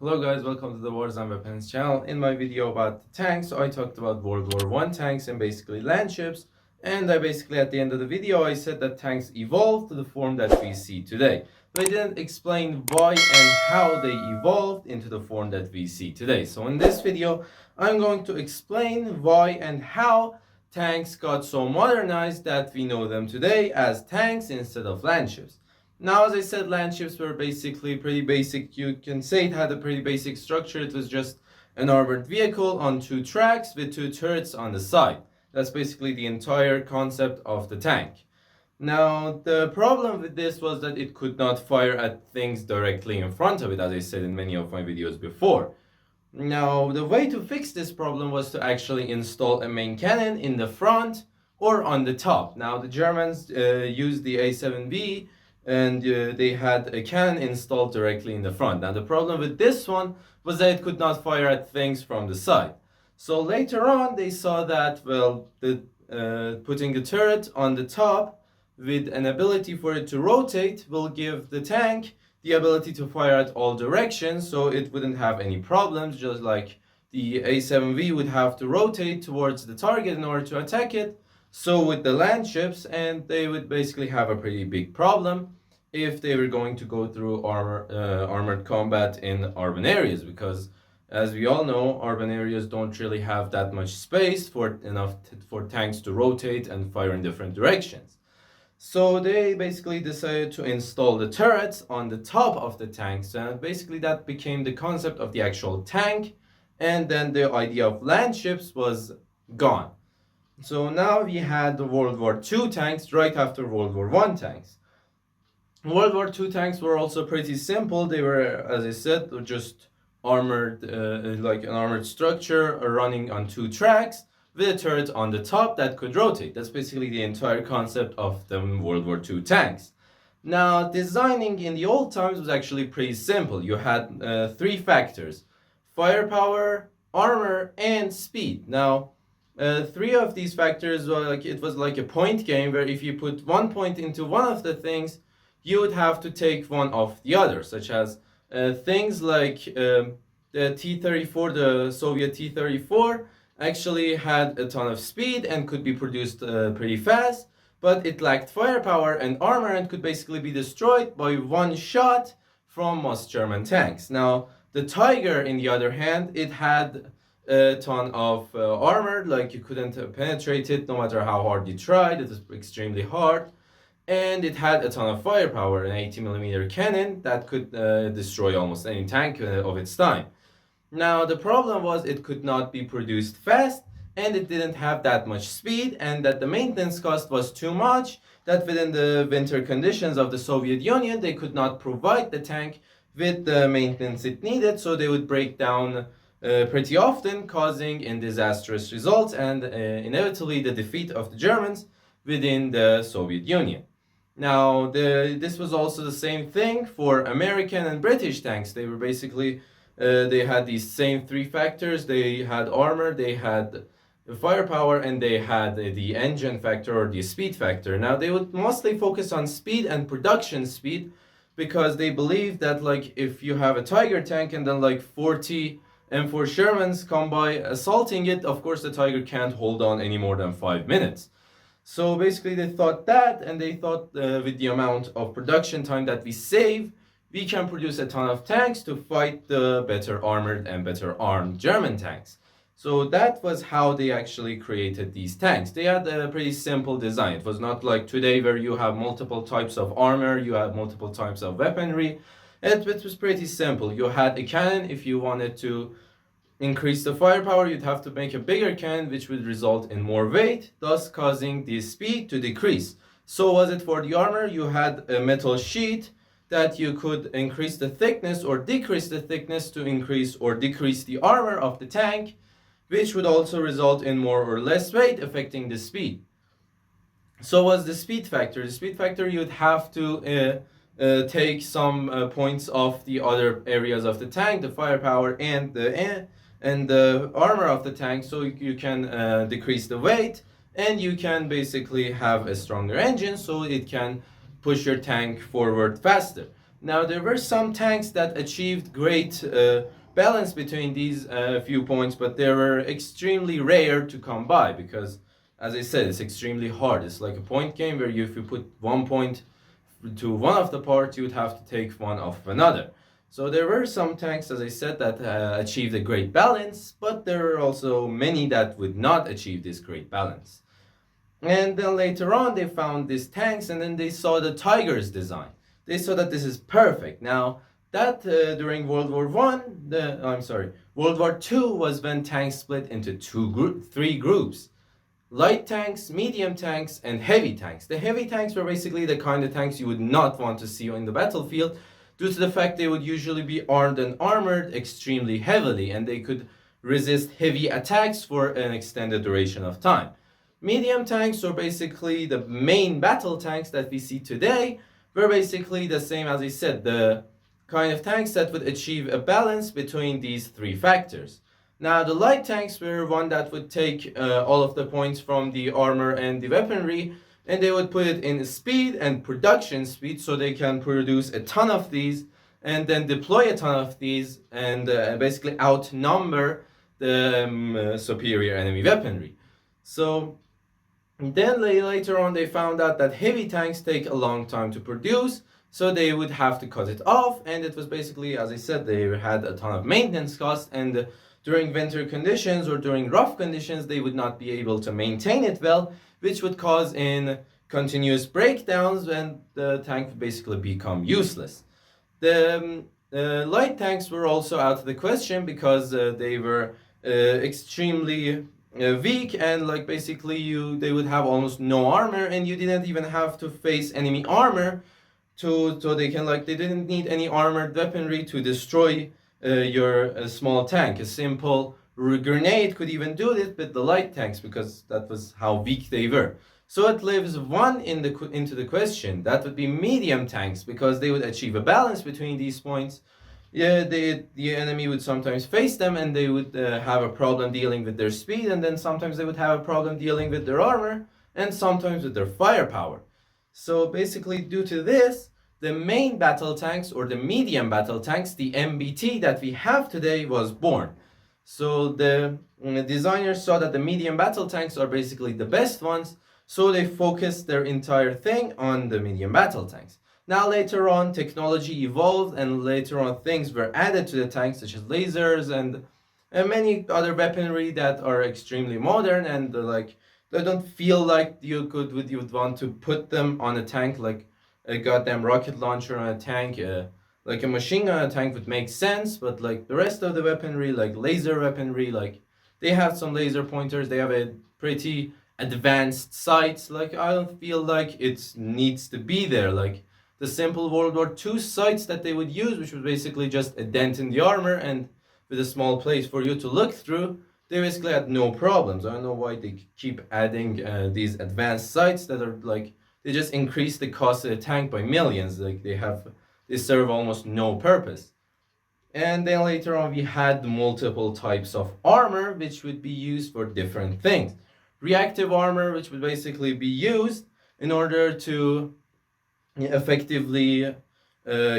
Hello guys, welcome to the Wars and Weapons channel. In my video about the tanks, I talked about World War I tanks and basically landships. And I basically at the end of the video, I said that tanks evolved to the form that we see today. But I didn't explain why and how they evolved into the form that we see today. So in this video, I'm going to explain why and how tanks got so modernized that we know them today as tanks instead of landships. Now, as I said, landships were basically pretty basic. You can say it had a pretty basic structure. It was just an armored vehicle on two tracks with two turrets on the side. That's basically the entire concept of the tank. Now, the problem with this was that it could not fire at things directly in front of it, as I said in many of my videos before. Now, the way to fix this problem was to actually install a main cannon in the front or on the top. Now, the Germans used the A7V and they had a cannon installed directly in the front. Now the problem with this one was that it could not fire at things from the side. So later on they saw that, well, putting the turret on the top with an ability for it to rotate will give the tank the ability to fire at all directions, so it wouldn't have any problems, just like the A7V would have to rotate towards the target in order to attack it. So with the landships, and they would basically have a pretty big problem if they were going to go through armored combat in urban areas, because as we all know, urban areas don't really have that much space for tanks to rotate and fire in different directions. So they basically decided to install the turrets on the top of the tanks, and basically that became the concept of the actual tank, and then the idea of landships was gone. So now we had the World War II tanks right after World War I tanks. World War II tanks were also pretty simple. They were, as I said, just armored, like an armored structure running on two tracks with a turret on the top that could rotate. That's basically the entire concept of the World War II tanks. Now, designing in the old times was actually pretty simple. You had three factors: firepower, armor, and speed. Now, three of these factors were it was like a point game where if you put 1 point into one of the things, you would have to take one off the other, such as things like the T-34, the Soviet T-34, actually had a ton of speed and could be produced pretty fast, but it lacked firepower and armor and could basically be destroyed by one shot from most German tanks. Now, the Tiger, in the other hand, it had a ton of armor, like you couldn't penetrate it no matter how hard you tried. It was extremely hard. And it had a ton of firepower, an 80mm cannon that could destroy almost any tank of its time. Now, the problem was it could not be produced fast, and it didn't have that much speed, and that the maintenance cost was too much, that within the winter conditions of the Soviet Union, they could not provide the tank with the maintenance it needed, so they would break down pretty often, causing disastrous results and inevitably the defeat of the Germans within the Soviet Union. Now, this was also the same thing for American and British tanks. They were basically, they had these same three factors. They had armor, they had firepower, and they had the engine factor or the speed factor. Now, they would mostly focus on speed and production speed because they believed that, like, if you have a Tiger tank and then like 40 M4 Shermans come by assaulting it, of course the Tiger can't hold on any more than 5 minutes. So basically they thought that, and they thought with the amount of production time that we save, we can produce a ton of tanks to fight the better armored and better armed German tanks. So that was how they actually created these tanks. They had a pretty simple design. It was not like today where you have multiple types of armor, you have multiple types of weaponry. It was pretty simple. You had a cannon. If you wanted to increase the firepower, you'd have to make a bigger cannon, which would result in more weight, thus causing the speed to decrease. So was it for the armor. You had a metal sheet that you could increase the thickness or decrease the thickness to increase or decrease the armor of the tank, which would also result in more or less weight affecting the speed. So was the speed factor. The speed factor, you'd have to take some points off the other areas of the tank, the firepower and the armor of the tank, so you can decrease the weight, and you can basically have a stronger engine so it can push your tank forward faster. Now, there were some tanks that achieved great balance between these few points, but they were extremely rare to come by because, as I said, it's extremely hard. It's like a point game where if you put 1 point to one of the parts, you would have to take one off another. So there were some tanks, as I said, that achieved a great balance, but there were also many that would not achieve this great balance. And then later on, they found these tanks, and then they saw the Tiger's design. They saw that this is perfect. Now, that during World War World War II was when tanks split into three groups: light tanks, medium tanks, and heavy tanks. The heavy tanks were basically the kind of tanks you would not want to see on the battlefield due to the fact they would usually be armed and armored extremely heavily, and they could resist heavy attacks for an extended duration of time. Medium tanks, or basically the main battle tanks that we see today, were basically the same as I said, the kind of tanks that would achieve a balance between these three factors. Now, the light tanks were one that would take all of the points from the armor and the weaponry, and they would put it in speed and production speed so they can produce a ton of these and then deploy a ton of these and basically outnumber the superior enemy weaponry. So then later on they found out that heavy tanks take a long time to produce, so they would have to cut it off, and it was basically, as I said, they had a ton of maintenance costs, and during winter conditions or during rough conditions they would not be able to maintain it well, which would cause in continuous breakdowns and the tank would basically become useless. The light tanks were also out of the question because they were extremely weak, and like basically they would have almost no armor, and you didn't even have to face enemy armor so they didn't need any armored weaponry to destroy your small tank. A simple grenade could even do it with the light tanks because that was how weak they were. So it leaves one into the question. That would be medium tanks, because they would achieve a balance between these points. Yeah, the enemy would sometimes face them and they would have a problem dealing with their speed, and then sometimes they would have a problem dealing with their armor, and sometimes with their firepower. So basically, due to this, the main battle tanks, or the medium battle tanks, the MBT that we have today, was born. So the designers saw that the medium battle tanks are basically the best ones, so they focused their entire thing on the medium battle tanks. Now later on, technology evolved, and later on things were added to the tanks, such as lasers and many other weaponry that are extremely modern, and they don't feel like you would want to put them on a tank, like a goddamn rocket launcher on a tank. Like a machine gun on a tank would make sense, but like the rest of the weaponry, like laser weaponry, like they have some laser pointers, they have a pretty advanced sights. Like I don't feel like it needs to be there. Like the simple World War II sights that they would use, which was basically just a dent in the armor and with a small place for you to look through, they basically had no problems. I don't know why they keep adding these advanced sights that are like, they just increase the cost of the tank by millions. Like they serve almost no purpose. And then later on we had multiple types of armor which would be used for different things. Reactive armor, which would basically be used in order to effectively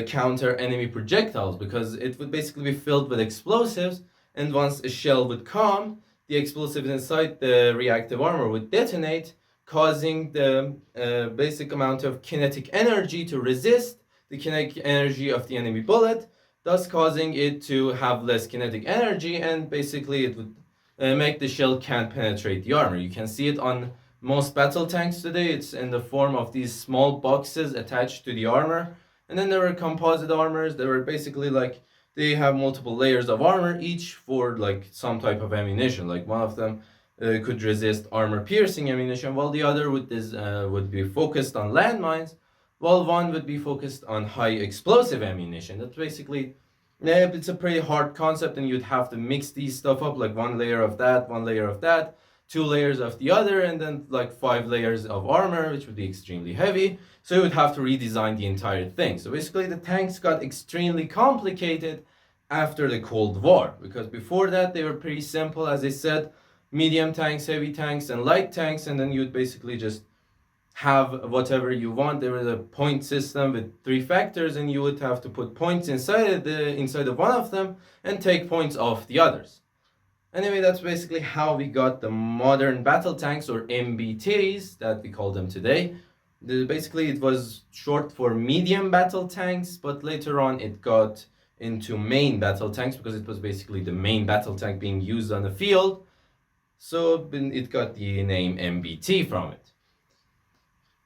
counter enemy projectiles, because it would basically be filled with explosives, and once a shell would come, the explosives inside the reactive armor would detonate, causing the basic amount of kinetic energy to resist the kinetic energy of the enemy bullet, thus causing it to have less kinetic energy, and basically it would make the shell can't penetrate the armor. You can see it on most battle tanks today. It's in the form of these small boxes attached to the armor. And then there were composite armors. They were basically like, they have multiple layers of armor, each for like some type of ammunition. Like one of them could resist armor piercing ammunition, while the other would be focused on landmines, while one would be focused on high explosive ammunition. That's basically, it's a pretty hard concept, and you'd have to mix these stuff up, like one layer of that, one layer of that, 2 layers of the other, and then like 5 layers of armor, which would be extremely heavy. So you would have to redesign the entire thing. So basically the tanks got extremely complicated after the Cold War, because before that they were pretty simple, as I said, medium tanks, heavy tanks, and light tanks, and then you'd basically just have whatever you want. There was a point system with 3 factors, and you would have to put points inside of one of them and take points off the others. Anyway, that's basically how we got the modern battle tanks, or MBTs that we call them today. Basically, it was short for medium battle tanks, but later on it got into main battle tanks because it was basically the main battle tank being used on the field. So it got the name MBT from it.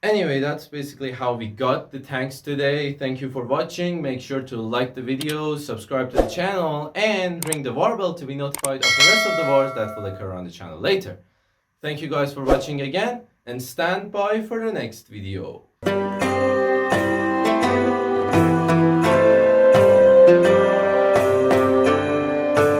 Anyway, that's basically how we got the tanks today. Thank you for watching. Make sure to like the video, subscribe to the channel, and ring the war bell to be notified of the rest of the wars that will occur on the channel later. Thank you guys for watching again, and stand by for the next video.